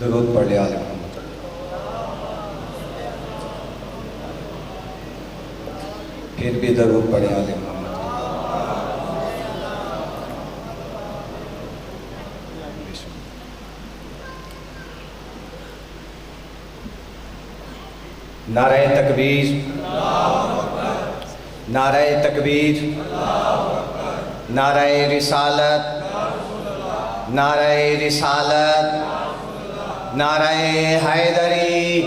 درود پڑھ لے آل محمد۔ پھر بھی درود پڑھے آل محمد۔ نعرہ تکبیر، نعرہ تکبیر، نعرہ رسالت، نعرہ رسالت، نعرہ حیدری،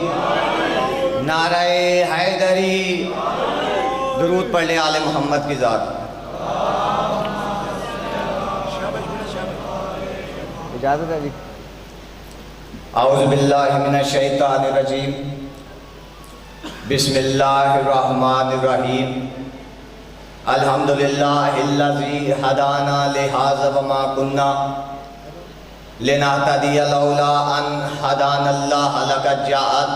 نعرہ حیدری۔ درود پڑھ لے آل محمد کی ذات۔ اجازت ہے جی؟ اعوذ باللہ من الشیطان الرجیم، بسم اللہ الرحمن الرحیم۔ الحمدللہ الذی ہدانا لہذا وما کننا لنہتدی لولا ان ہدانا اللہ لقد جاءت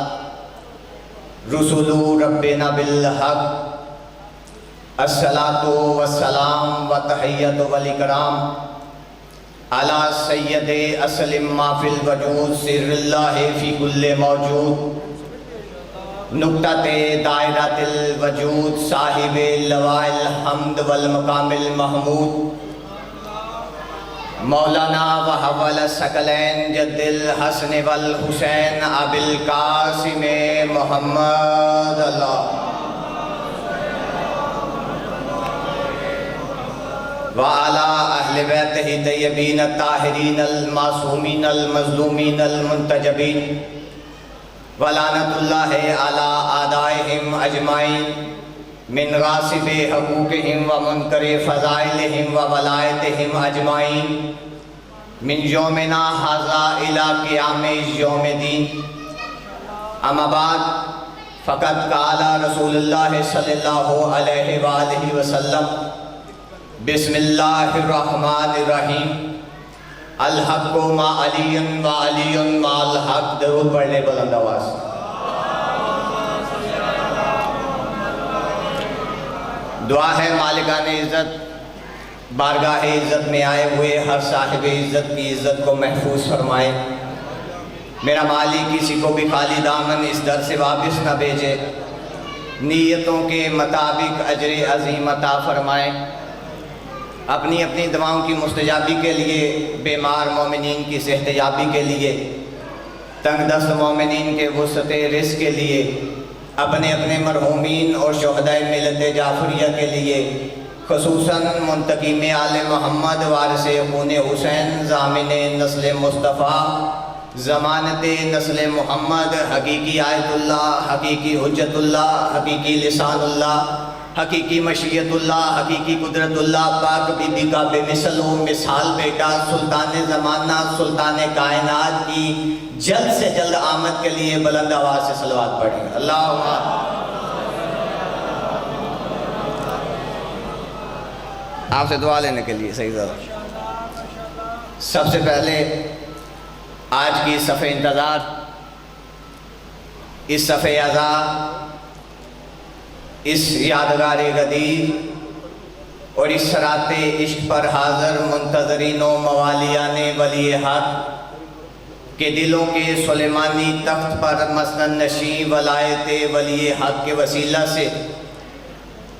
رسل ربنا بالحق۔ الصلاۃ والسلام وتحیۃ والاکرام علی سید اسلم ما فی الوجود سر اللہ فی کل موجود نقطۃ دائرۃ الوجود صاحب لواء الحمد والمقام المحمود مولانا وحول الثقلین جد الحسن والحسین ابی القاسم محمد اللہ وعلی اہل بیتہ طیبین الطاہرین المعصومین المظلومین المنتجبین ولعنت اللہ علی اعدائہم اجمعین من غاصب حقوقہم ومنکر فضائلہم وولایتہم اجمعین من یومنا ھذا الی قیام یوم دین۔ اما بعد فقد قال رسول اللہ صلی اللہ علیہ وآلہ وسلم بسم اللہ الرحمن الرحیم الحق ما علی و علی ما الحق۔ درود پڑھ لے بلند آواز۔ دعا ہے مالکان عزت بارگاہ عزت میں آئے ہوئے ہر صاحب عزت کی عزت کو محفوظ فرمائے۔ میرا مالی کسی کو بھی خالی دامن اس در سے واپس نہ بھیجے، نیتوں کے مطابق اجر عظیم عطا فرمائے۔ اپنی اپنی دعاؤں کی مستجابی کے لیے، بیمار مومنین کی صحت یابی کے لیے، تنگ دست مومنین کے وسعت رزق کے لیے، اپنے اپنے مرحومین اور شہدائے ملت جعفریہ کے لیے، خصوصاً منتقم آل محمد وارث خون حسین ضامن نسل مصطفیٰ ضمانت نسل محمد حقیقی آیت اللہ، حقیقی حجت اللہ، حقیقی لسان اللہ، حقیقی مشیت اللہ، حقیقی قدرت اللہ، پاک بی بی کا بے مثل و مثال بیٹا سلطان زمانہ سلطان کائنات کی جلد سے جلد آمد کے لیے بلند آواز سے صلوات پڑھیں۔ اللہم آپ سے دعا لینے کے لیے سیدہ سب سے پہلے آج کی صف انتظار، اس صف عزا، اس یادگار غدیر اور اس صراط عشق پر حاضر منتظرین و موالیان ولی حق کے دلوں کے سلیمانی تخت پر مسند نشین ولایت ولی حق کے وسیلہ سے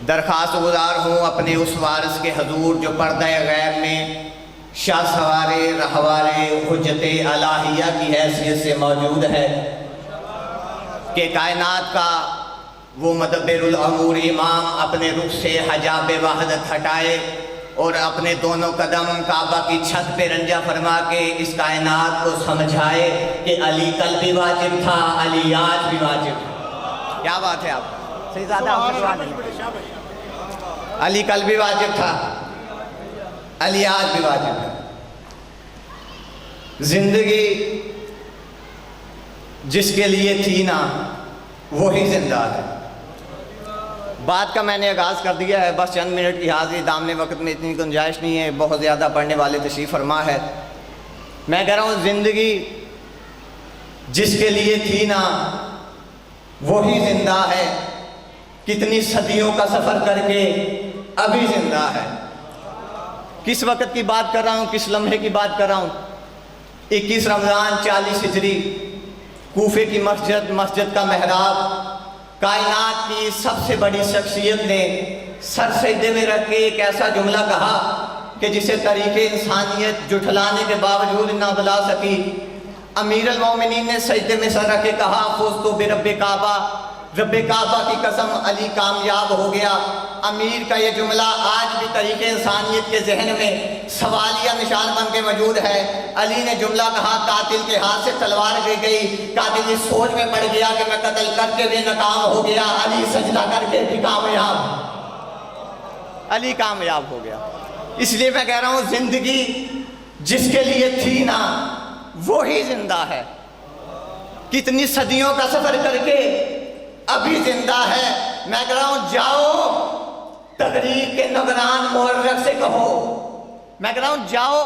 درخواست گزار ہوں اپنے اس وارث کے حضور جو پردہ غیب میں شاہ سوارے رہوارے حجت الہیہ کی حیثیت سے موجود ہے، کہ کائنات کا وہ مدبر الامور امام اپنے رخ سے حجاب وحدت ہٹائے اور اپنے دونوں قدم کعبہ کی چھت پہ رنجا فرما کے اس کائنات کو سمجھائے کہ علی کل بھی واجب تھا، علی آج بھی واجب تھا۔ کیا بات ہے آپ صحیح زیادہ علی کل بھی واجب تھا، علی آج بھی واجب ہے۔ زندگی جس کے لیے تھی نا وہی زندہ ہے۔ بات کا میں نے آغاز کر دیا ہے، بس چند منٹ کی حاضری، دامنے وقت میں اتنی گنجائش نہیں ہے، بہت زیادہ پڑھنے والے تشریف فرما ہے۔ میں کہہ رہا ہوں زندگی جس کے لیے تھی نا وہی زندہ ہے، کتنی صدیوں کا سفر کر کے ابھی زندہ ہے۔ کس وقت کی بات کر رہا ہوں، کس لمحے کی بات کر رہا ہوں؟ 21 رمضان 40 ہجری، کوفے کی مسجد کا محراب، کائنات کی سب سے بڑی شخصیت نے سر سجدے میں رکھ کے ایک ایسا جملہ کہا کہ جسے طریق انسانیت جھٹلانے کے باوجود نہ بلا سکی۔ امیر المومنین نے سجدے میں سر رکھ کے کہا فزت برب کعبہ، رب کعبہ کی قسم علی کامیاب ہو گیا۔ امیر کا یہ جملہ آج بھی طریق انسانیت کے ذہن میں سوالیہ نشان بن کے موجود ہے۔ علی نے جملہ کہا، قاتل کے ہاتھ سے تلوار گر گئی، قاتل اس سوچ میں پڑ گیا کہ میں قتل کر کے بھی ناکام ہو گیا، علی سجدہ کر کے بھی کامیاب، علی کامیاب ہو گیا۔ اس لیے میں کہہ رہا ہوں زندگی جس کے لیے تھی نا وہی زندہ ہے، کتنی صدیوں کا سفر کر کے ابھی زندہ ہے۔ میں کہہ رہا ہوں جاؤ تحریک کے نگران مورخ سے کہو، میں کہہ رہا ہوں جاؤ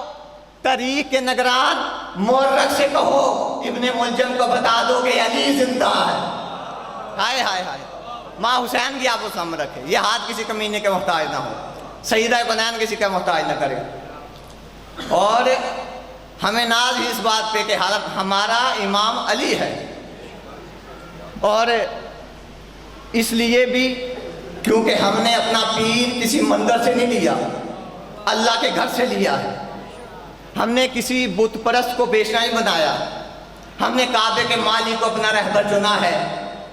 تحریک کے نگران مورخ سے کہو، ابن ملجم کو بتا دو کہ علی زندہ ہے۔ ہائے ہائے ہائے، ماں حسین کی آپ کو سامنے رکھے، یہ ہاتھ کسی کمینے کے محتاج نہ ہو، سیدہ کنین کسی کا محتاج نہ کرے۔ اور ہمیں ناز اس بات پہ کہ ہمارا امام علی ہے، اور اس لیے بھی کیونکہ ہم نے اپنا پیر کسی مندر سے نہیں لیا، اللہ کے گھر سے لیا ہے۔ ہم نے کسی بت پرست کو بیشنا نہیں بنایا، ہم نے کعبے کے مالی کو اپنا رہبر چنا ہے۔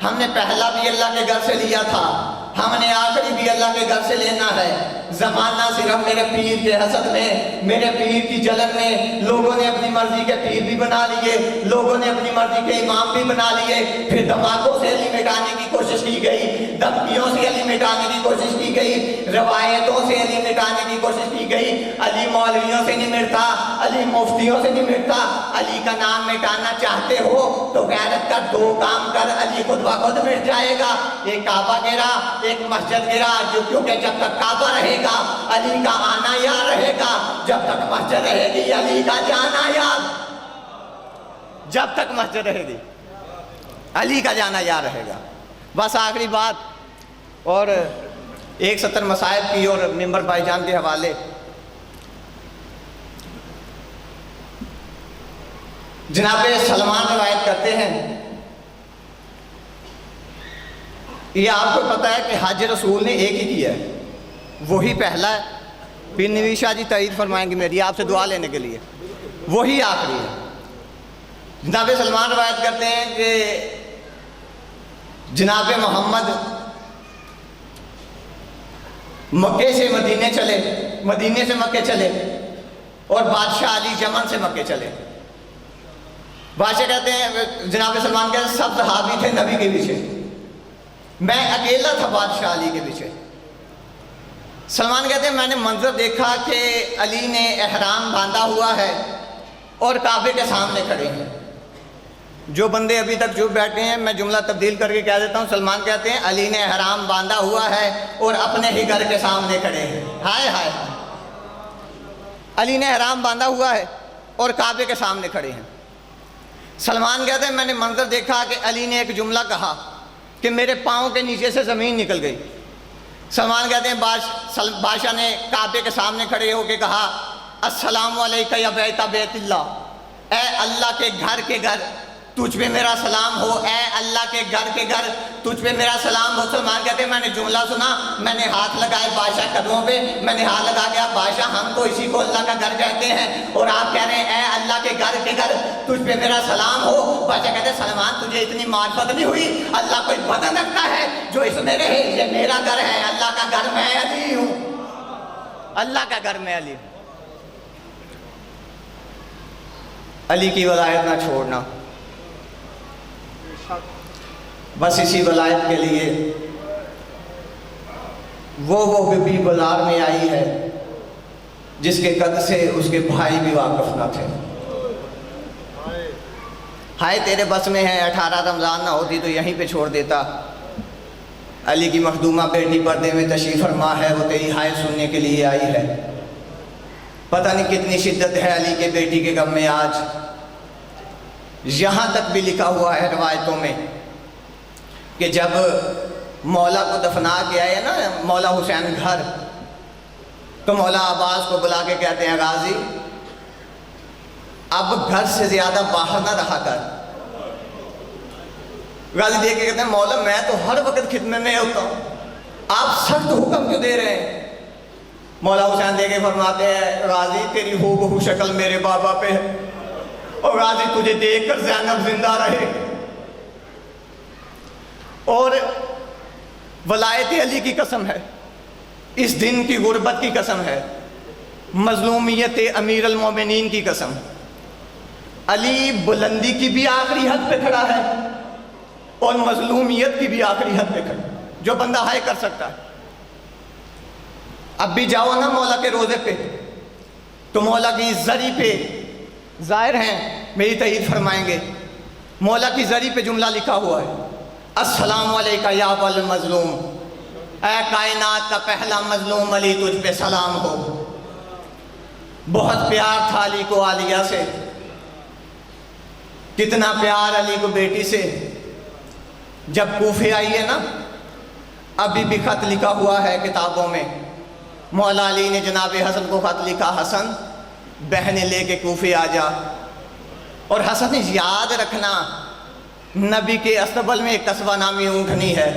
ہم نے پہلا بھی اللہ کے گھر سے لیا تھا، ہم نے آخری بھی اللہ کے گھر سے لینا ہے۔ زمانہ صرف میرے پیر کے حسد میں، میرے پیر کی جلن میں لوگوں نے اپنی مرضی کے پیر بھی بنا لیے، لوگوں نے اپنی مرضی کے امام بھی بنا لیے، پھر دھماکوں سے علی مٹانے کی کوشش کی گئی، دھمکیوں سے علی مٹانے کی کوشش کی گئی، روایتوں سے علی مٹانے کی کوشش کی گئی۔ علی مولویوں سے نہیں مٹتا، علی مفتیوں سے نہیں مٹتا۔ علی کا نام مٹانا چاہتے ہو تو غیرت کا دو کام کر، علی خود بخود مٹ جائے گا۔ ایک کعبہ گرا، ایک مسجد گرا، کیونکہ جب تک کعبہ رہے گا علی کا آنا یاد رہے گا، جب تک مسجد رہے گی علی کا جانا یاد، جب تک مسجد رہے گی علی کا جانا یاد رہے گا۔ بس آخری بات، اور 170 مسائب کی اور ممبر بھائی جان کے حوالے، جناب سلمان روایت کرتے ہیں، یہ آپ کو پتہ ہے کہ حج رسول نے ایک ہی کیا ہے، وہی پہلا ہے۔ پیر نویس شاہ جی تائید فرمائیں گے میری آپ سے دعا لینے کے لیے، وہی آخری ہے۔ جناب سلمان روایت کرتے ہیں کہ جناب محمد مکے سے مدینے چلے، مدینے سے مکے چلے، اور بادشاہ علی یمن سے مکے چلے۔ بادشاہ کہتے ہیں، جناب سلمان کہتے ہیں سب صحابی تھے نبی کے پیچھے، میں اکیلا تھا بادشاہ علی کے پیچھے۔ سلمان کہتے ہیں میں نے منظر دیکھا کہ علی نے احرام باندھا ہوا ہے اور کعبے کے سامنے کھڑے ہیں۔ جو بندے ابھی تک چپ بیٹھے ہیں میں جملہ تبدیل کر کے کہہ دیتا ہوں، سلمان کہتے ہیں علی نے احرام باندھا ہوا ہے اور اپنے ہی گھر کے سامنے کھڑے ہیں۔ ہائے ہائے، علی نے احرام باندھا ہوا ہے اور کعبے کے سامنے کھڑے ہیں۔ سلمان کہتے ہیں میں نے منظر دیکھا کہ علی نے ایک جملہ کہا کہ میرے پاؤں کے نیچے سے زمین نکل گئی۔ سلمان کہتے ہیں بادشاہ نے کعبے کے سامنے کھڑے ہو کے کہا السلام علیکہ یا بیت بیت اللہ، اے اللہ کے گھر تجھ پہ میرا سلام ہو، اے اللہ کے گھر تجھ پہ میرا سلام ہو۔ سلمان کہتے ہیں میں نے جملہ سنا، میں نے ہاتھ لگائے بادشاہ قدموں پہ، میں نے ہاتھ لگا گیا بادشاہ ہم تو اسی کو اللہ کا گھر کہتے ہیں، اور آپ کہہ رہے ہیں اے اللہ کے گھر تجھ پہ میرا سلام ہو۔ بادشاہ کہتے ہیں سلمان تجھے اتنی معرفت نہیں ہوئی، اللہ کوئی بدن رکھتا ہے جو اس میں رہے، یہ میرا گھر ہے، اللہ کا گھر میں علی ہوں، اللہ کا گھر میں علی ہوں۔ علی کی ولایت نہ چھوڑنا، بس اسی ولایت کے لیے وہ بھی بازار میں آئی ہے جس کے قد سے اس کے بھائی بھی واقف نہ تھے۔ ہائے تیرے بس میں ہے 18 رمضان نہ ہوتی تو یہیں پہ چھوڑ دیتا۔ علی کی مخدومہ بیٹی پردے میں تشریف فرما ہے، وہ تیری ہائے سننے کے لیے آئی ہے۔ پتہ نہیں کتنی شدت ہے علی کے بیٹی کے غم میں آج۔ یہاں تک بھی لکھا ہوا ہے روایتوں میں کہ جب مولا کو دفنا کے آئے نا مولا حسین گھر، تو مولا عباس کو بلا کے کہتے ہیں غازی اب گھر سے زیادہ باہر نہ رہا کر۔ غازی دیکھ کے کہتے ہیں مولا میں تو ہر وقت خدمت میں ہوتا ہوں، آپ سخت حکم کیوں دے رہے ہیں؟ مولا حسین دیکھ کے فرماتے ہیں غازی تیری ہو بہو شکل میرے بابا پہ ہے، اور غازی تجھے دیکھ کر زینب زندہ رہے، اور ولایت علی کی قسم ہے، اس دن کی غربت کی قسم ہے، مظلومیت امیر المومنین کی قسم، علی بلندی کی بھی آخری حد پہ کھڑا ہے اور مظلومیت کی بھی آخری حد پہ کھڑا، جو بندہ ہائے کر سکتا ہے۔ اب بھی جاؤ نا مولا کے روزے پہ تو مولا کی زری پہ ظاہر ہیں، میری تائید فرمائیں گے، مولا کی زری پہ جملہ لکھا ہوا ہے السلام علیکہ یا ابا المظلوم، اے کائنات کا پہلا مظلوم علی تجھ پہ سلام ہو۔ بہت پیار تھا علی کو عالیہ سے، کتنا پیار علی کو بیٹی سے۔ جب کوفے آئی ہے نا، ابھی بھی خط لکھا ہوا ہے کتابوں میں، مولا علی نے جناب حسن کو خط لکھا حسن بہنیں لے کے کوفے آ جا، اور حسن یاد رکھنا نبی کے استقبل میں ایک قصبہ نامی اونٹنی ہے،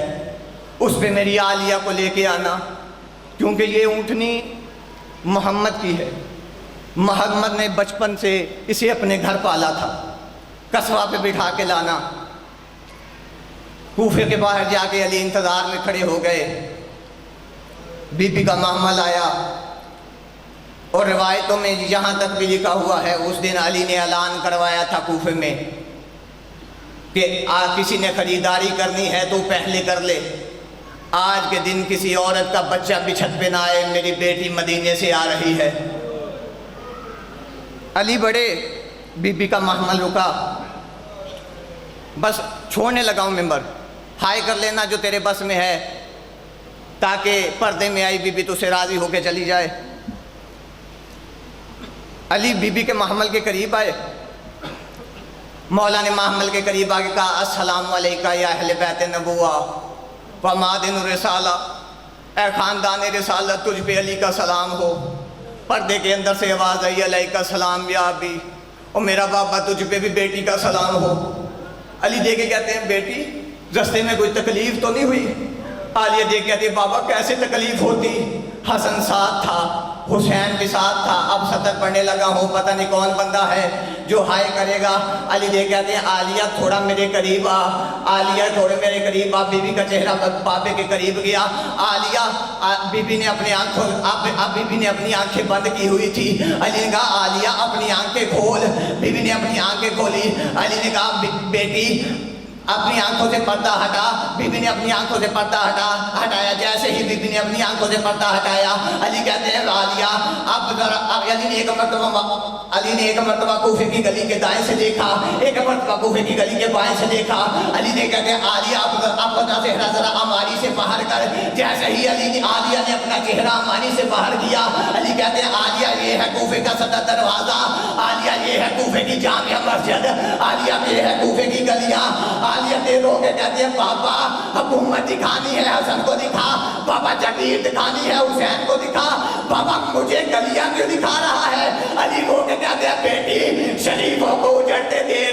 اس پہ میری عالیہ کو لے کے آنا، کیونکہ یہ اونٹنی محمد کی ہے، محمد نے بچپن سے اسے اپنے گھر پالا تھا، قصبہ پہ بٹھا کے لانا۔ کوفے کے باہر جا کے علی انتظار میں کھڑے ہو گئے، بی بی کا محمل آیا، اور روایتوں میں یہاں تک بھی لکھا ہوا ہے اس دن علی نے اعلان کروایا تھا کوفے میں کہ کسی نے خریداری کرنی ہے تو پہلے کر لے، آج کے دن کسی عورت کا بچہ بھی چھت پہ نہ آئے، میری بیٹی مدینے سے آ رہی ہے۔ علی بڑے، بی بی کا محمل رکا، بس چھوڑنے لگا ہوں ممبر، ہائے کر لینا جو تیرے بس میں ہے، تاکہ پردے میں آئی بی بی تو سے راضی ہو کے چلی جائے۔ علی بی بی کے محمل کے قریب آئے، مولا نے محمل کے قریب آ کے کہا السلام علیکہ یا اہل بیت نبوہ و معدن الرسالہ، اے خاندان رسالت تجھ پہ علی کا سلام ہو۔ پردے کے اندر سے آواز آئی علیکہ السلام یا ابی، اور میرا بابا تجھ پہ بھی بیٹی کا سلام ہو۔ علی دیکھ کے کہتے ہیں بیٹی رستے میں کوئی تکلیف تو نہیں ہوئی؟ عالیہ دیکھ کے کہتی ہے بابا کیسے تکلیف ہوتی، حسن ساتھ تھا، حسین بھی ساتھ تھا، اب سطر پڑھنے لگا ہوں، پتہ نہیں کون بندہ ہے جو ہائے کرے گا۔ علی دیکھ کے کہتے ہیں عالیہ تھوڑا میرے قریب آ، عالیہ تھوڑے میرے قریب آ۔ بی بی کا چہرہ بابے کے قریب گیا، عالیہ بی بی نے اپنی آنکھوں بی بی نے اپنی آنکھیں بند کی ہوئی تھی، علی نے کہا عالیہ اپنی آنکھیں کھول، بی بی نے اپنی آنکھیں کھولی، علی نے کہا بیٹی اپنی آنکھوں سے پردہ ہٹا، بی بی نے اپنی آنکھوں سے پردہ ہٹایا، جیسے ہی بی بی نے اپنی آنکھوں سے پردہ ہٹایا، علی کہتے ہیں عالیہ اب ذرا، علی نے ایک مرتبہ کوفے کی گلی کے دائیں سے دیکھا، ایک مرتبہ کوفے کی گلی کے بائیں سے دیکھا، علی نے کہتے ہیں عالیہ اب اپنا چہرہ ذرا اماری سے باہر کر، جیسے ہی عالیہ نے اپنا چہرہ اماری سے باہر کیا، علی کہتے ہیں عالیہ یہ ہے کوفے کا صدر دروازہ، عالیہ یہ ہے کوفے کی جامع مسجد، عالیہ یہ ہے کوفے کی گلیاں۔ عالیہ دے رو کے کہتے ہیں بابا حکومت دکھانی ہے حسن کو دکھا، بابا جگیر دکھانی ہے حسین کو دکھا، بابا مجھے گلیاں کیوں دکھا رہا ہے؟ علی رو کے کہتے ہیں بیٹی شریفوں کو اجڑتے دیر